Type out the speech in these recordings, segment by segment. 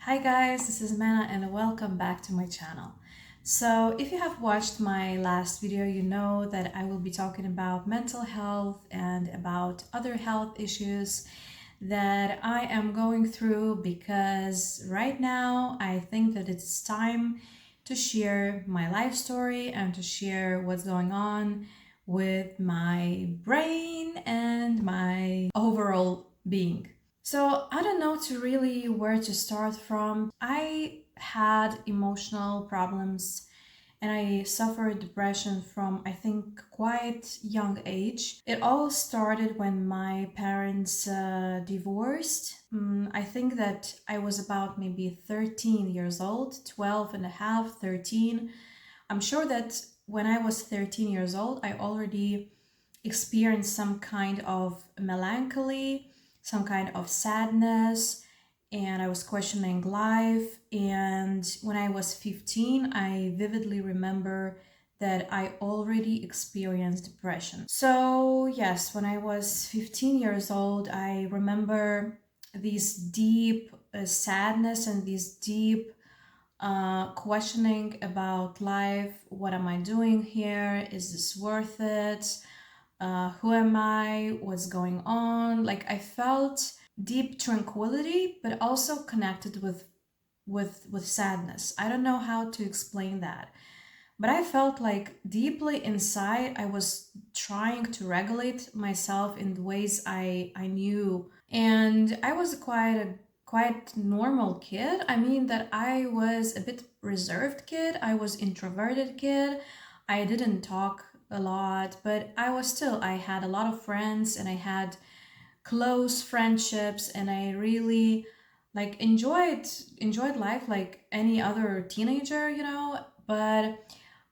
Hi guys, this is Mana and welcome back to my channel. So if you have watched my last video, you know that I will be talking about mental health and about other health issues that I am going through because right now I think that it's time to share my life story and to share what's going on with my brain and my overall being. So I don't know to really where to start from. I had emotional problems and I suffered depression from I think quite young age. It all started when my parents divorced. I think that I was about maybe 13 years old, 12 and a half, 13. I'm sure that when I was 13 years old, I already experienced some kind of melancholy, some kind of sadness, and I was questioning life. And when I was 15, I vividly remember that I already experienced depression. So, yes, when I was 15 years old, I remember these deep sadness and these deep questioning about life. What am I doing here? Is this worth it? Who am I? What's going on? Like I felt deep tranquility, but also connected with sadness. I don't know how to explain that, but I felt like deeply inside I was trying to regulate myself in the ways I knew, and I was quite normal kid. I mean that I was a bit reserved kid. I was introverted kid. I didn't talk a lot, but I had a lot of friends and I had close friendships, and I really like enjoyed life like any other teenager, but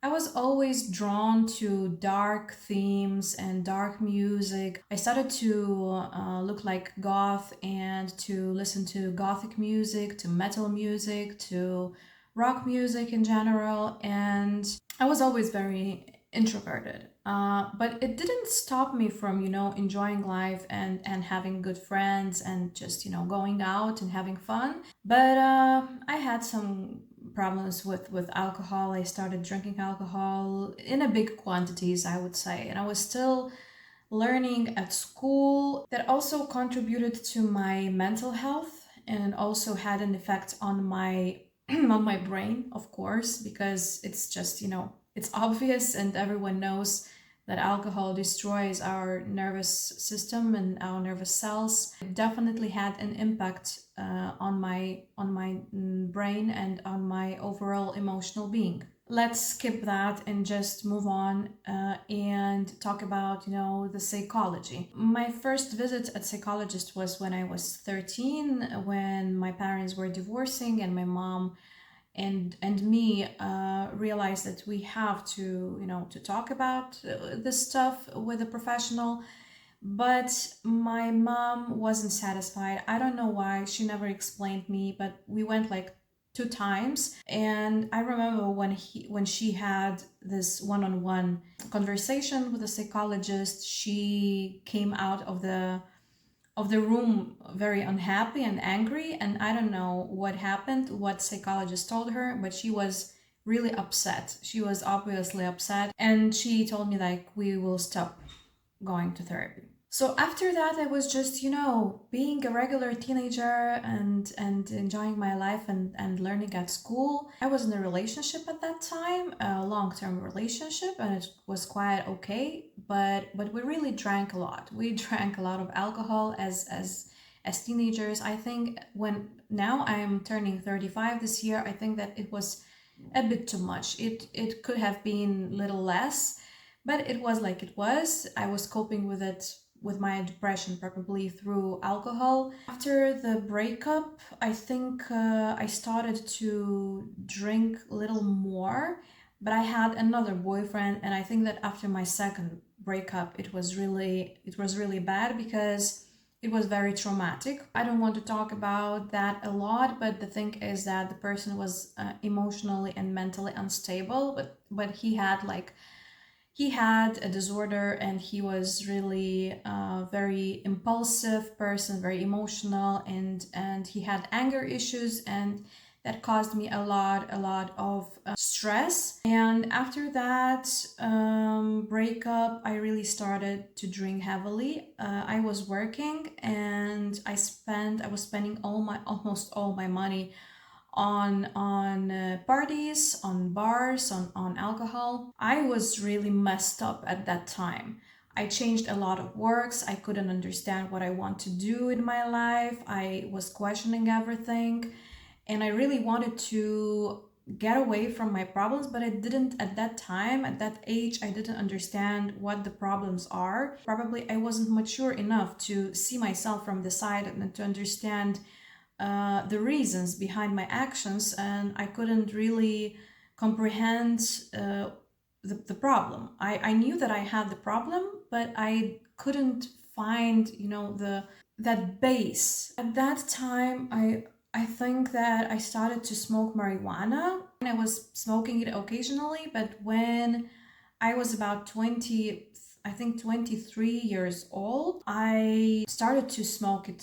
I was always drawn to dark themes and dark music. I started to look like goth and to listen to gothic music, to metal music, to rock music in general, and I was always very introverted. But it didn't stop me from, enjoying life and having good friends and just, going out and having fun. But I had some problems with alcohol. I started drinking alcohol in a big quantities, I would say, and I was still learning at school. That also contributed to my mental health and also had an effect on my on my brain, of course, because it's just, it's obvious and everyone knows that alcohol destroys our nervous system and our nervous cells. It definitely had an impact on my brain and on my overall emotional being. Let's skip that and just move on and talk about, the psychology. My first visit at psychologist was when I was 13, when my parents were divorcing and my mom and me realized that we have to, to talk about this stuff with a professional. But my mom wasn't satisfied. I don't know why. She never explained me, but we went like two times, and I remember when she had this one-on-one conversation with a psychologist, she came out of the room very unhappy and angry, and I don't know what happened, what psychologist told her, but she was really upset. She was obviously upset, and she told me like we will stop going to therapy. So after that, I was just, being a regular teenager and enjoying my life and learning at school. I was in a relationship at that time, a long-term relationship, and it was quite okay. But we really drank a lot. We drank a lot of alcohol as teenagers. I think when now I am turning 35 this year, I think that it was a bit too much. It could have been little less, but it was like it was. I was coping with it, with my depression, probably through alcohol. After the breakup, I think I started to drink a little more, but I had another boyfriend, and I think that after my second breakup, it was really bad because it was very traumatic. I don't want to talk about that a lot, but the thing is that the person was emotionally and mentally unstable, but he had like He had a disorder and he was really a very impulsive person, very emotional, and he had anger issues, and that caused me a lot of stress. And after that breakup, I really started to drink heavily. I was working and I was spending almost all my money on parties, on bars, on alcohol. I was really messed up at that time. I changed a lot of works. I couldn't understand what I want to do in my life. I was questioning everything, and I really wanted to get away from my problems, but I didn't at that time, at that age. I didn't understand what the problems are. Probably I wasn't mature enough to see myself from the side and to understand the reasons behind my actions, and I couldn't really comprehend the problem. I knew that I had the problem, but I couldn't find, that base. At that time, I think that I started to smoke marijuana, and I was smoking it occasionally, but when I was about 20, I think 23 years old, I started to smoke it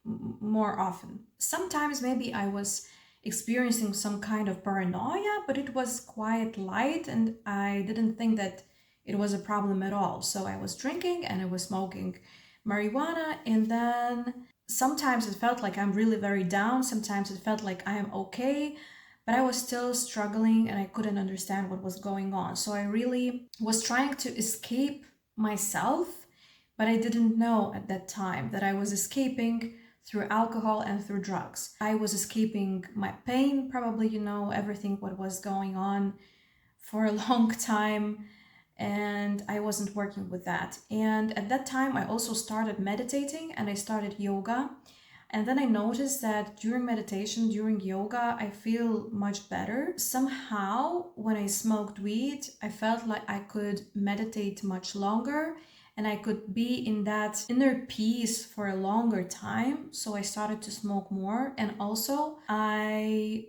more often. Sometimes maybe I was experiencing some kind of paranoia, but it was quite light and I didn't think that it was a problem at all. So I was drinking and I was smoking marijuana, and then sometimes it felt like I'm really very down, sometimes it felt like I am okay, but I was still struggling and I couldn't understand what was going on. So I really was trying to escape myself, but I didn't know at that time that I was escaping through alcohol and through drugs. I was escaping my pain, probably, everything what was going on for a long time, and I wasn't working with that. And at that time, I also started meditating and I started yoga. And then I noticed that during meditation, during yoga, I feel much better. Somehow, when I smoked weed, I felt like I could meditate much longer and I could be in that inner peace for a longer time. So I started to smoke more. And also, I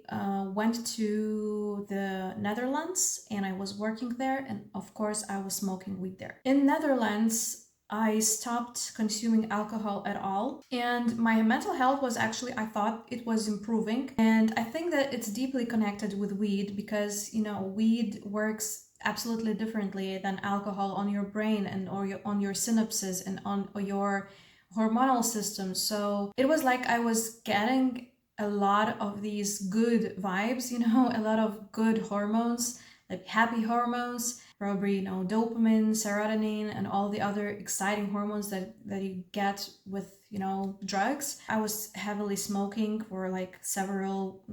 went to the Netherlands and I was working there. And of course, I was smoking weed there. In Netherlands, I stopped consuming alcohol at all. And my mental health was actually, I thought it was improving. And I think that it's deeply connected with weed because, weed works absolutely differently than alcohol on your brain and on your synapses and on your hormonal system. So it was like I was getting a lot of these good vibes, a lot of good hormones, like happy hormones, probably, dopamine, serotonin, and all the other exciting hormones that you get with, drugs. I was heavily smoking for like several,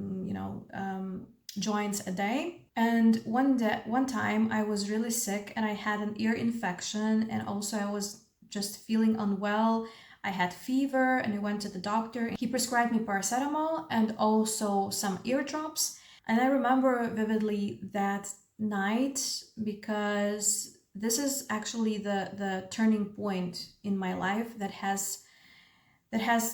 joints a day. And one time I was really sick and I had an ear infection, and also I was just feeling unwell. I had fever and I went to the doctor. He prescribed me paracetamol and also some ear drops. And I remember vividly that night because this is actually the turning point in my life that has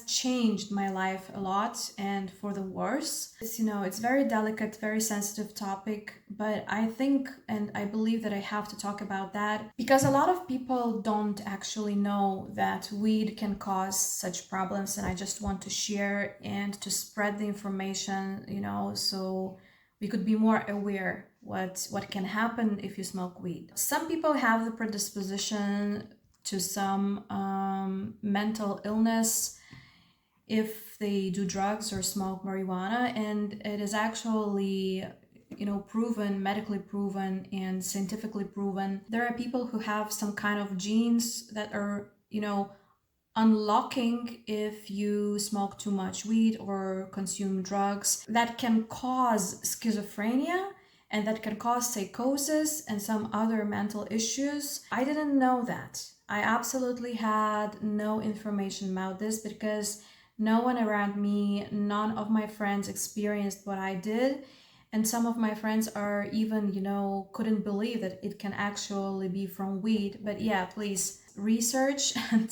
changed my life a lot and for the worse. It's very delicate, very sensitive topic, but I think and I believe that I have to talk about that because a lot of people don't actually know that weed can cause such problems, and I just want to share and to spread the information, so we could be more aware what can happen if you smoke weed. Some people have the predisposition to some mental illness if they do drugs or smoke marijuana, and it is actually proven, medically proven and scientifically proven. There are people who have some kind of genes that are unlocking if you smoke too much weed or consume drugs that can cause schizophrenia and that can cause psychosis and some other mental issues. I didn't know that. I absolutely had no information about this because no one around me, none of my friends experienced what I did. And some of my friends are even, couldn't believe that it can actually be from weed. But yeah, please research and,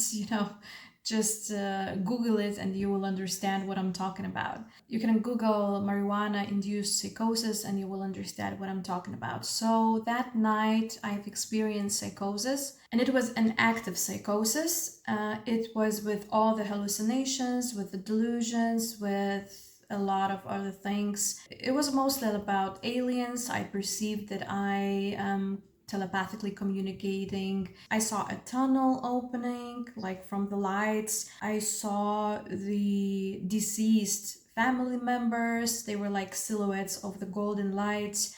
Just Google it and you will understand what I'm talking about. You can Google marijuana induced psychosis and you will understand what I'm talking about. So that night I've experienced psychosis, and it was an active psychosis. It was with all the hallucinations, with the delusions, with a lot of other things. It was mostly about aliens. I perceived that I telepathically communicating. I saw a tunnel opening, like from the lights. I saw the deceased family members. They were like silhouettes of the golden lights.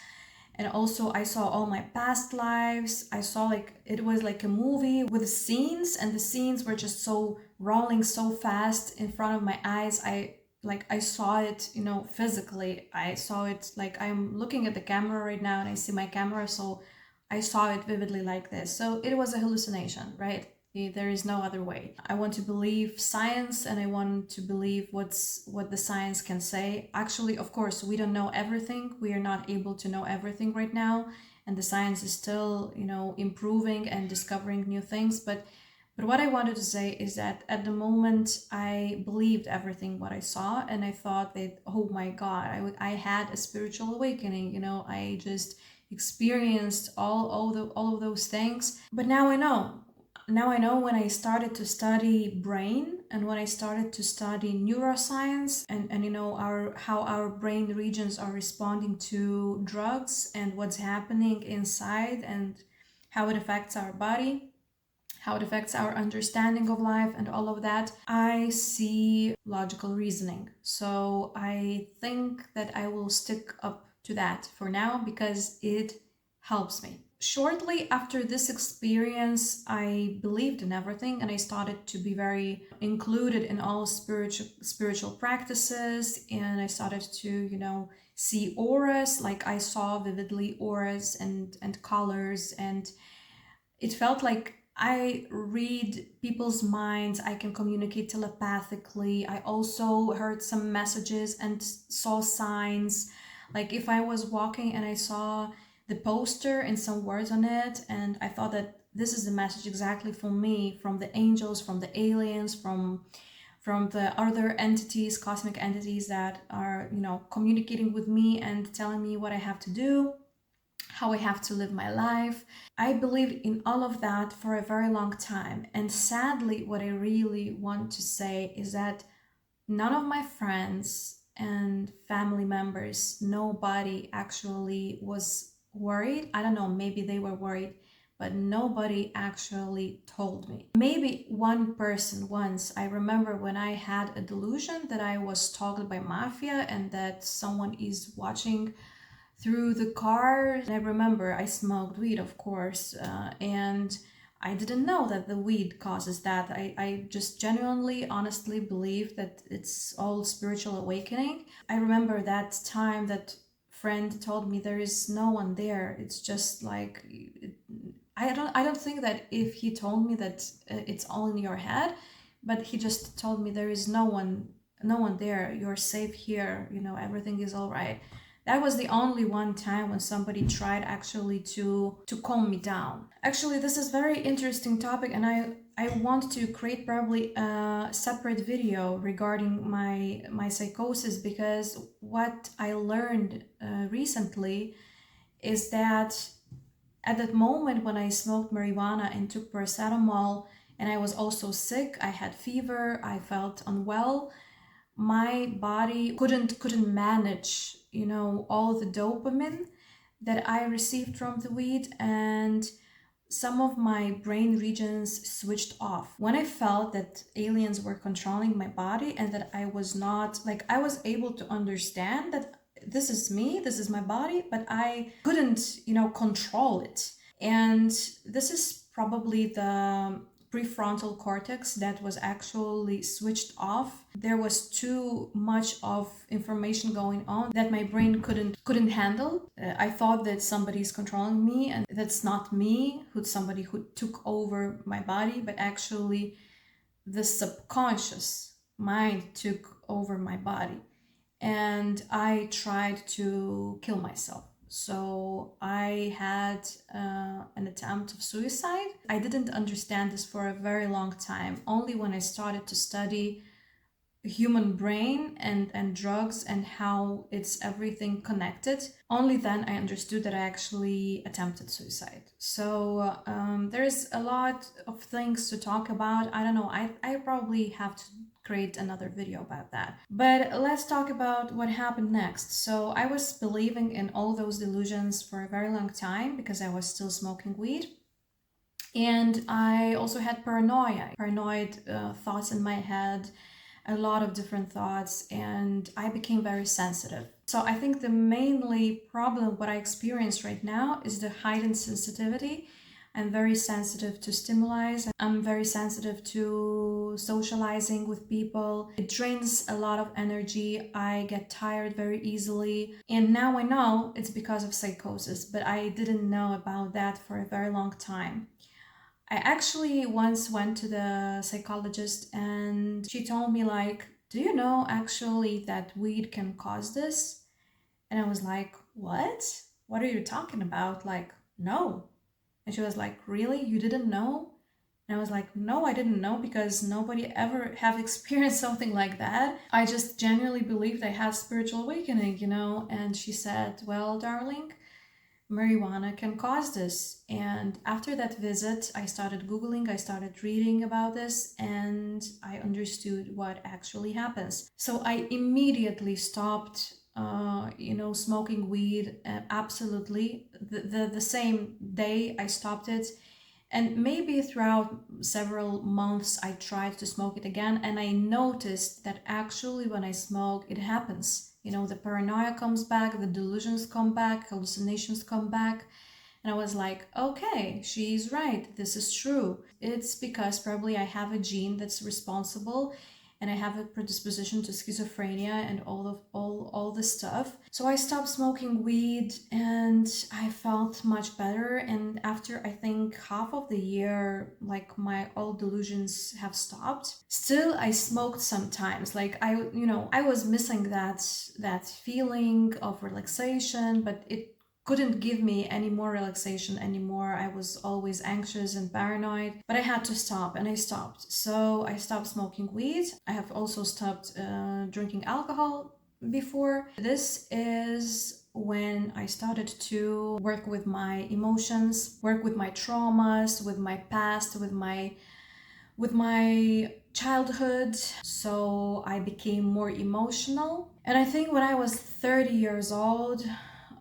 And also I saw all my past lives. I saw like it was like a movie with scenes, and the scenes were just so rolling so fast in front of my eyes. I saw it, physically. I saw it like I'm looking at the camera right now and I see my camera, so I saw it vividly like this. So it was a hallucination, right? There is no other way. I want to believe science, and I want to believe what the science can say. Actually, of course, we don't know everything. We are not able to know everything right now, and the science is still, improving and discovering new things. But what I wanted to say is that at the moment I believed everything what I saw, and I thought that, oh my God, I had a spiritual awakening. I just experienced all of those things. But now I know. Now I know, when I started to study brain and when I started to study neuroscience, and how our brain regions are responding to drugs and what's happening inside and how it affects our body, how it affects our understanding of life and all of that, I see logical reasoning. So I think that I will stick up to that for now because it helps me. Shortly after this experience, I believed in everything and I started to be very included in all spiritual practices, and I started to, see auras. Like I saw vividly auras and colors, and it felt like I read people's minds. I can communicate telepathically. I also heard some messages and saw signs. Like if I was walking and I saw the poster and some words on it, and I thought that this is the message exactly for me, from the angels, from the aliens, from the other entities, cosmic entities that are, communicating with me and telling me what I have to do, how I have to live my life. I believed in all of that for a very long time. And sadly, what I really want to say is that none of my friends and family members, nobody actually was worried. I don't know, maybe they were worried, but nobody actually told me. Maybe one person once. I remember when I had a delusion that I was stalked by mafia and that someone is watching through the car. I remember I smoked weed, of course, and I didn't know that the weed causes that. I just genuinely, honestly believe that it's all spiritual awakening. I remember that time that friend told me there is no one there. It's just like, I don't think that if he told me that it's all in your head, but he just told me there is no one there. You're safe here. Everything is all right. That was the only one time when somebody tried actually to calm me down. Actually, this is very interesting topic, and I want to create probably a separate video regarding my psychosis, because what I learned recently is that at that moment when I smoked marijuana and took paracetamol, and I was also sick, I had fever, I felt unwell, my body couldn't manage, all the dopamine that I received from the weed, and some of my brain regions switched off. When I felt that aliens were controlling my body and that I was not, like, I was able to understand that this is me, this is my body, but I couldn't, control it. And this is probably the prefrontal cortex that was actually switched off. There was too much of information going on that my brain couldn't handle. I thought that somebody's controlling me, and that's not me, somebody who took over my body, but actually the subconscious mind took over my body, and I tried to kill myself. So I had an attempt of suicide. I didn't understand this for a very long time. Only when I started to study human brain and drugs and how it's everything connected, only then I understood that I actually attempted suicide. So there's a lot of things to talk about. I don't know, I probably have to create another video about that, but let's talk about what happened next. So I was believing in all those delusions for a very long time because I was still smoking weed. And I also had paranoid thoughts in my head, a lot of different thoughts, and I became very sensitive. So I think the mainly problem what I experience right now is the heightened sensitivity. I'm very sensitive to stimuli. I'm very sensitive to socializing with people. It drains a lot of energy. I get tired very easily. And now I know it's because of psychosis, but I didn't know about that for a very long time. I actually once went to the psychologist and she told me like, do you know actually that weed can cause this? And I was like, what? What are you talking about? Like, no. And she was like, really? You didn't know? And I was like, no, I didn't know because nobody ever have experienced something like that. I just genuinely believed I had spiritual awakening, you know? And she said, well, darling, marijuana can cause this. And after that visit, I started Googling, I started reading about this, and I understood what actually happens. So I immediately stopped, smoking weed. Absolutely. The same day I stopped it. And maybe throughout several months, I tried to smoke it again, and I noticed that actually when I smoke, it happens. You know, the paranoia comes back, the delusions come back, hallucinations come back. And I was like, okay, she's right. This is true. It's because probably I have a gene that's responsible and I have a predisposition to schizophrenia and all this stuff. So I stopped smoking weed and I felt much better. And after I think half of the year, like my all delusions have stopped. Still, I smoked sometimes. Like I was missing that feeling of relaxation, but it couldn't give me any more relaxation anymore. I was always anxious and paranoid, but I had to stop and I stopped. So I stopped smoking weed. I have also stopped drinking alcohol before. This is when I started to work with my emotions, work with my traumas, with my past, with my childhood. So I became more emotional. And I think when I was 30 years old,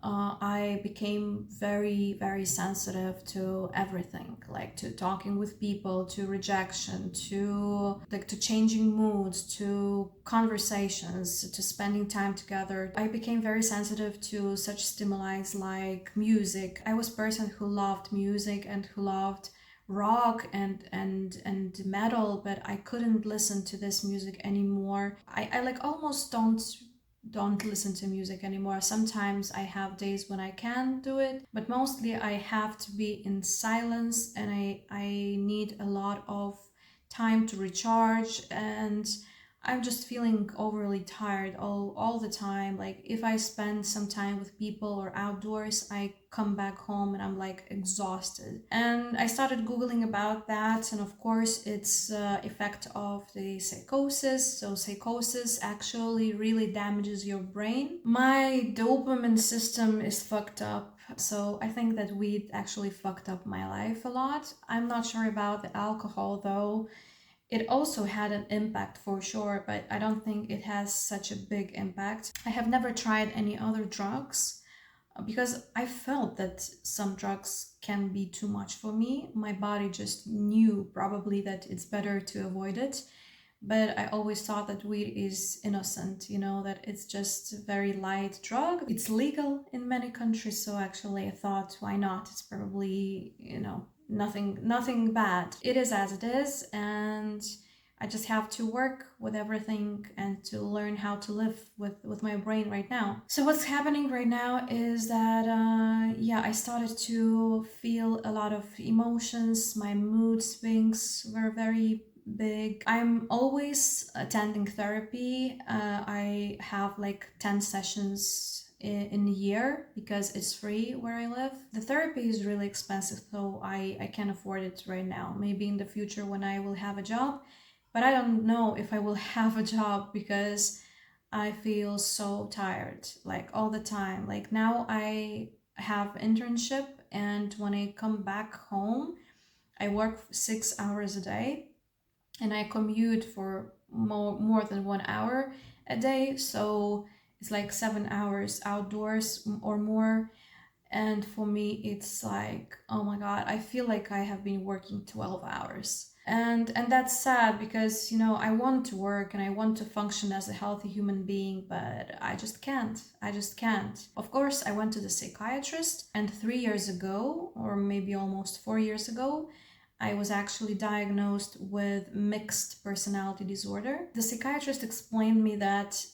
I became very, very sensitive to everything, like to talking with people, to rejection, to changing moods, to conversations, to spending time together. I became very sensitive to such stimuli like music. I was a person who loved music and who loved rock and metal, but I couldn't listen to this music anymore. I like almost don't listen to music anymore. Sometimes I have days when I can do it, but mostly I have to be in silence and I need a lot of time to recharge, and I'm just feeling overly tired all the time. Like if I spend some time with people or outdoors, I come back home and I'm like exhausted. And I started Googling about that, and of course it's effect of the psychosis. So psychosis actually really damages your brain. My dopamine system is fucked up. So I think that weed actually fucked up my life a lot. I'm not sure about the alcohol though. It also had an impact for sure, but I don't think it has such a big impact. I have never tried any other drugs because I felt that some drugs can be too much for me. My body just knew probably that it's better to avoid it. But I always thought that weed is innocent, you know, that it's just a very light drug. It's legal in many countries, so actually I thought, why not? It's probably, nothing bad. It is as it is, and I just have to work with everything and to learn how to live with my brain right now. So what's happening right now is that, I started to feel a lot of emotions. My mood swings were very big. I'm always attending therapy. I have like 10 sessions in a year because it's free where I live. The therapy is really expensive, so I can't afford it right now. Maybe in the future when I will have a job, but I don't know if I will have a job because I feel so tired, like all the time. Like now I have internship, and when I come back home, I work 6 hours a day, and I commute for more than 1 hour a day. So it's like 7 hours outdoors or more. And for me, it's like, oh my God, I feel like I have been working 12 hours. And that's sad because, I want to work and I want to function as a healthy human being, but I just can't. I just can't. Of course, I went to the psychiatrist, and 3 years ago, or maybe almost 4 years ago, I was actually diagnosed with mixed personality disorder. The psychiatrist explained me that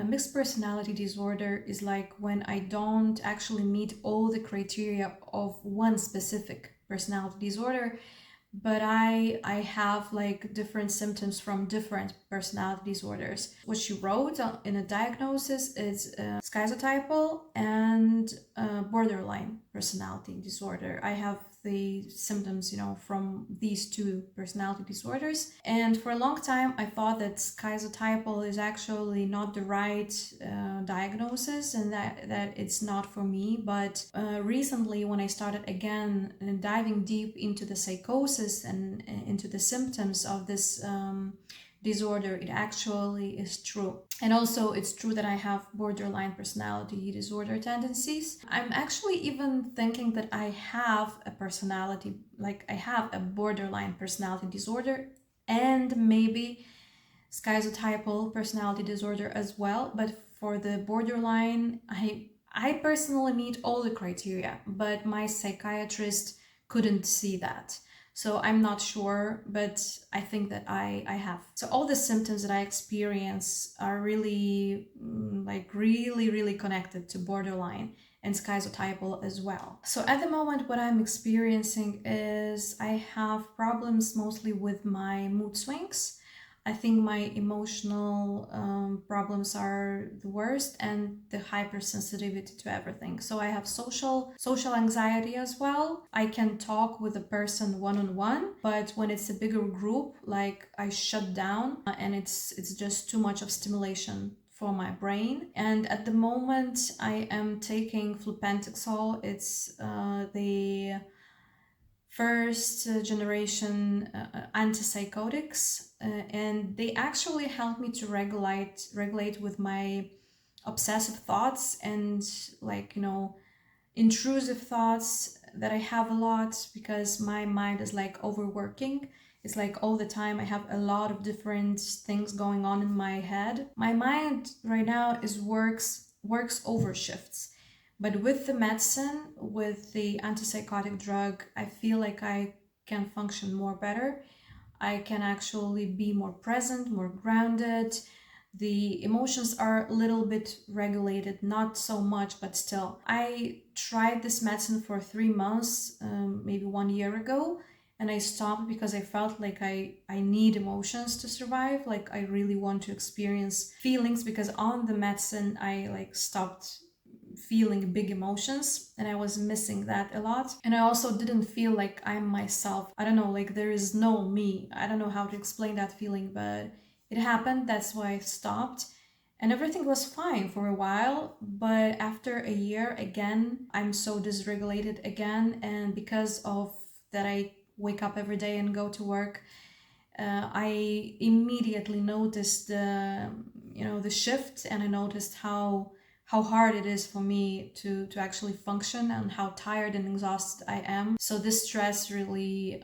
mixed personality disorder is like when I don't actually meet all the criteria of one specific personality disorder, but I have like different symptoms from different personality disorders. What she wrote in a diagnosis is schizotypal and borderline personality disorder. I have the symptoms, from these two personality disorders. And for a long time, I thought that schizotypal is actually not the right diagnosis, and that it's not for me. But recently, when I started again diving deep into the psychosis and into the symptoms of this disorder, it actually is true. And also, it's true that I have borderline personality disorder tendencies. I'm actually even thinking that I have a personality, like I have a borderline personality disorder and maybe schizotypal personality disorder as well. But for the borderline, I personally meet all the criteria, but my psychiatrist couldn't see that. So I'm not sure, but I think that I have. So all the symptoms that I experience are really, really connected to borderline and schizotypal as well. So at the moment, what I'm experiencing is I have problems mostly with my mood swings. I think my emotional problems are the worst, and the hypersensitivity to everything. So I have social anxiety as well. I can talk with a person one-on-one, but when it's a bigger group, like I shut down, and it's just too much of stimulation for my brain. And at the moment, I am taking flupentixol. It's the first generation antipsychotics, and they actually help me to regulate with my obsessive thoughts and, intrusive thoughts that I have a lot, because my mind is like overworking. It's like all the time I have a lot of different things going on in my head. My mind right now is works over shifts. But with the medicine, with the antipsychotic drug, I feel like I can function more better. I can actually be more present, more grounded. The emotions are a little bit regulated, not so much, but still. I tried this medicine for 3 months, maybe 1 year ago, and I stopped because I felt like I need emotions to survive. Like I really want to experience feelings, because on the medicine I stopped feeling big emotions, and I was missing that a lot. And I also didn't feel like I'm myself. I don't know, like there is no me. I don't know how to explain that feeling, but it happened. That's why I stopped. And everything was fine for a while, but after a year, again, I'm so dysregulated again. And because of that, I wake up every day and go to work. I immediately noticed the shift, and I noticed how hard it is for me to actually function, and how tired and exhausted I am. So this stress really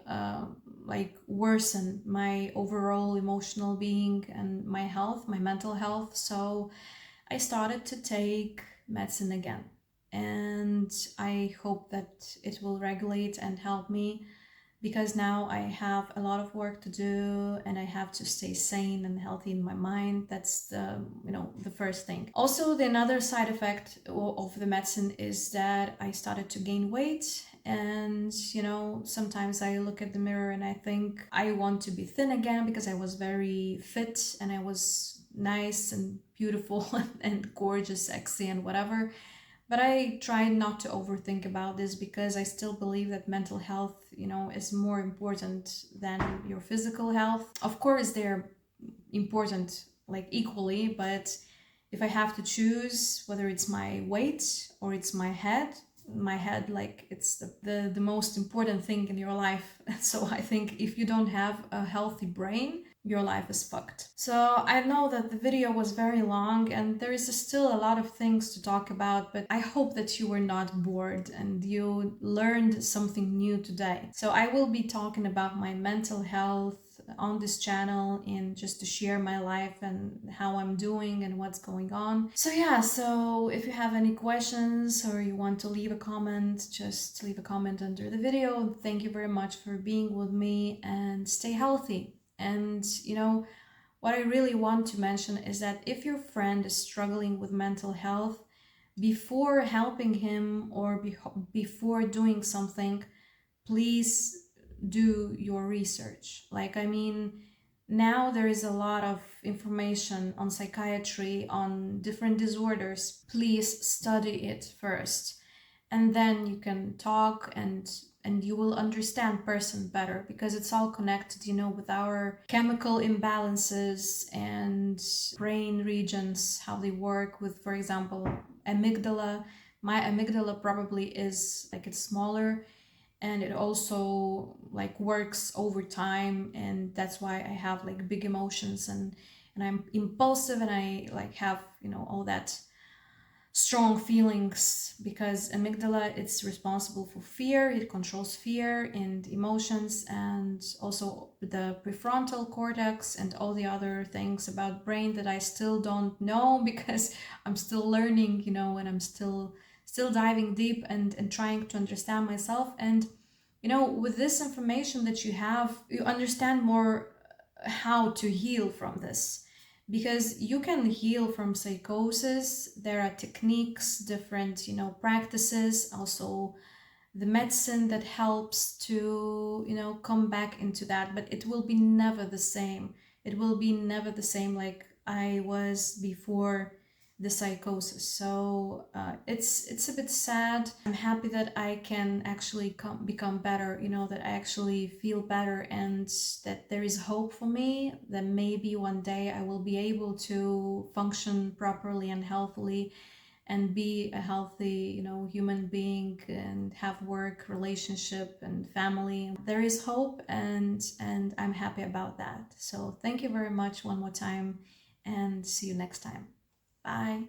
worsened my overall emotional being and my health, my mental health. So I started to take medicine again, and I hope that it will regulate and help me, because now I have a lot of work to do, and I have to stay sane and healthy in my mind. That's the first thing. Also, the another side effect of the medicine is that I started to gain weight, and sometimes I look at the mirror and I think I want to be thin again, because I was very fit and I was nice and beautiful and gorgeous, sexy, and whatever. But I try not to overthink about this because I still believe that mental health, is more important than your physical health. Of course, they're important like equally, but if I have to choose whether it's my weight or it's my head, like it's the most important thing in your life. So I think if you don't have a healthy brain, your life is fucked. So I know that the video was very long and there is still a lot of things to talk about, but I hope that you were not bored and you learned something new today. So I will be talking about my mental health on this channel and just to share my life and how I'm doing and what's going on. So yeah, so if you have any questions or you want to leave a comment, just leave a comment under the video. Thank you very much for being with me and stay healthy. And what I really want to mention is that if your friend is struggling with mental health, before helping him or before doing something, please do your research. Like, I mean, now there is a lot of information on psychiatry, on different disorders. Please study it first, and then you can talk and you will understand person better, because it's all connected, with our chemical imbalances and brain regions, how they work with, for example, amygdala. My amygdala probably is like, it's smaller, and it also like works over time, and that's why I have like big emotions, and I'm impulsive, and I like have all that strong feelings, because amygdala, it's responsible for fear. It controls fear and emotions, and also the prefrontal cortex and all the other things about brain that I still don't know because I'm still learning, and I'm still diving deep and trying to understand myself. And with this information that you have, you understand more how to heal from this, because you can heal from psychosis. There are techniques, different practices, also the medicine that helps to come back into that, but it will be never the same. It will be never the same like I was before the psychosis. So it's a bit sad. I'm happy that I can actually become better, that I actually feel better, and that there is hope for me, that maybe one day I will be able to function properly and healthily and be a healthy human being and have work, relationship, and family. There is hope, and I'm happy about that. So thank you very much one more time, and see you next time. Bye.